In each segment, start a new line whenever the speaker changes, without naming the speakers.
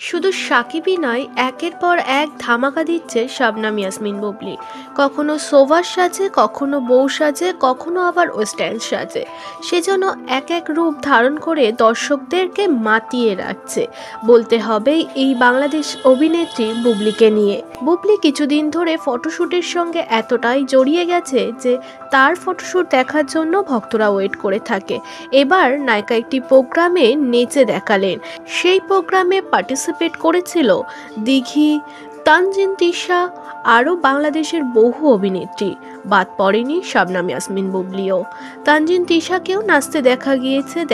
শুধু সাকিবই নয়, একের পর এক ধামাকা দিচ্ছে শবনম ইয়াসমিন বুবলি। কখনো সোভার সাজে, কখনো বউ সাজে, কখনো আবার ওয়েস্টার্ন সাজে। সে যেন এক এক রূপ ধারণ করে দর্শকদেরকে মাতিয়ে রাখছে। বলতে হবে এই বাংলাদেশ অভিনেত্রী বুবলিকে নিয়ে। বুবলি কিছুদিন ধরে ফটোশ্যুটের সঙ্গে এতটাই জড়িয়ে গেছে যে তার ফটোশ্যুট দেখার জন্য ভক্তরা ওয়েট করে থাকে। এবার নায়িকা একটি প্রোগ্রামে নেচে দেখালেন। সেই প্রোগ্রামে পার্টিসিপেট করেছিল দিঘি, তানজিন তিশা, আরও বাংলাদেশের বহু অভিনেত্রী। বাদ পড়েনি শবনম ইয়াসমিন বুবলিও। তানজিন তিশাকেও নাচতে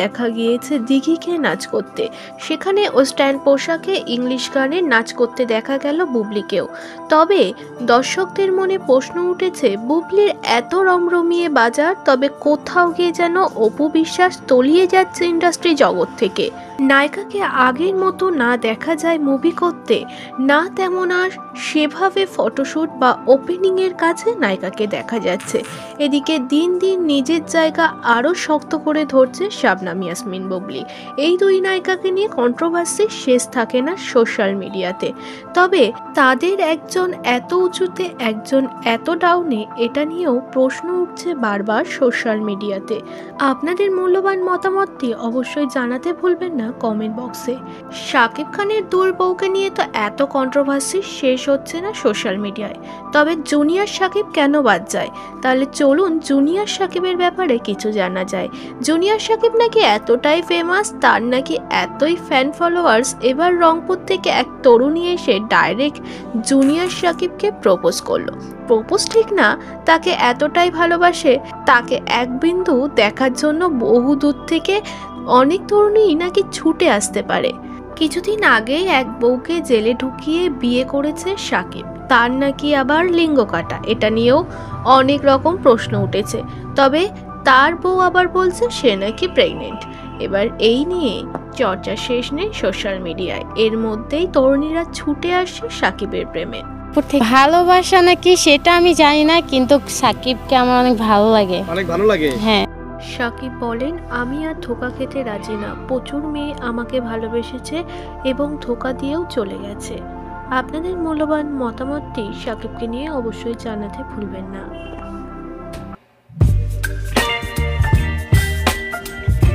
দেখা গিয়েছে দিঘিকে নাচ করতে। সেখানে ওয়েস্টার্ন পোশাকে ইংলিশ গানে নাচ করতে দেখা গেল বুবলিকেও। তবে দর্শকদের মনে প্রশ্ন উঠেছে, বুবলির এত রমরমিয়ে বাজার, তবে কোথাও গিয়ে যেন অপু বিশ্বাস তলিয়ে যাচ্ছে ইন্ডাস্ট্রি জগৎ থেকে। নায়িকাকে আগের মতো না দেখা যায় মুভি করতে, না তেমন আর সেভাবে ফটোশ্যুট বা ওপেনিংয়ের কাছে নায়িকাকে দেখা যাচ্ছে। এদিকে দিন দিন নিজের জায়গা আরও শক্ত করে ধরছে শবনম ইয়াসমিন বুবলি। এই দুই নায়িকাকে নিয়ে কন্ট্রোভার্সি শেষ থাকে না সোশ্যাল মিডিয়াতে। তবে তাদের একজন এত উঁচুতে, একজন এত ডাউনে, এটা নিয়েও প্রশ্ন উঠছে বারবার সোশ্যাল মিডিয়াতে। আপনাদের মূল্যবান মতামতটি অবশ্যই জানাতে ভুলবেন না কমেন্ট বক্সে। শাকিব খানের দুই বউকে নিয়ে তো এত কন্ট্রোভার্সি শেষ হচ্ছে না সোশ্যাল মিডিয়ায়। তবে জুনিয়র শাকিব কেন বাদ যায়? তাহলে চলুন জুনিয়র শাকিবের ব্যাপারে কিছু জানা যায়। জুনিয়র শাকিব নাকি এতটাই ফেমাস, তার নাকি এতই ফ্যান ফলোয়ার্স, এবার রংপুর থেকে এক তরুণী এসে ডাইরেক্ট জুনিয়র শাকিবকে প্রপোজ করলো। প্রপোজ ঠিক না, তাকে এতটাই ভালোবাসে, তাকে এক বিন্দু দেখার জন্য বহু দূর থেকে অনেক তরুণী নাকি ছুটে আসতে পারে। কিছুদিন আগেই এক বউকে জেলে ঢুকিয়ে বিয়ে করেছে শাকিব, তার নাকি আবার লিঙ্গ কাটা। এটা নিয়েও অনেক রকম প্রশ্ন উঠেছে। তবে তার বউ আবার বলছে সে নাকি প্রেগনেন্ট। এবার এই নিয়ে চর্চা শেষ নেই সোশ্যাল মিডিয়ায়। এর মধ্যেই তরুণীরা ছুটে আসে শাকিবের প্রেমে।
ভালোবাসা নাকি সেটা আমি জানি না, কিন্তু সাকিবকে আমার অনেক ভালো লাগে। হ্যাঁ,
শাকিব বলেন, আমি আর ধোকা খেতে রাজি না। প্রচুর মেয়ে আমাকে ভালোবেসেছে এবং ধোকা দিয়েও চলে গেছে। আপনাদের মূল্যবান মতামতটি শাকিবকে নিয়ে অবশ্যই জানাতে ভুলবেন না।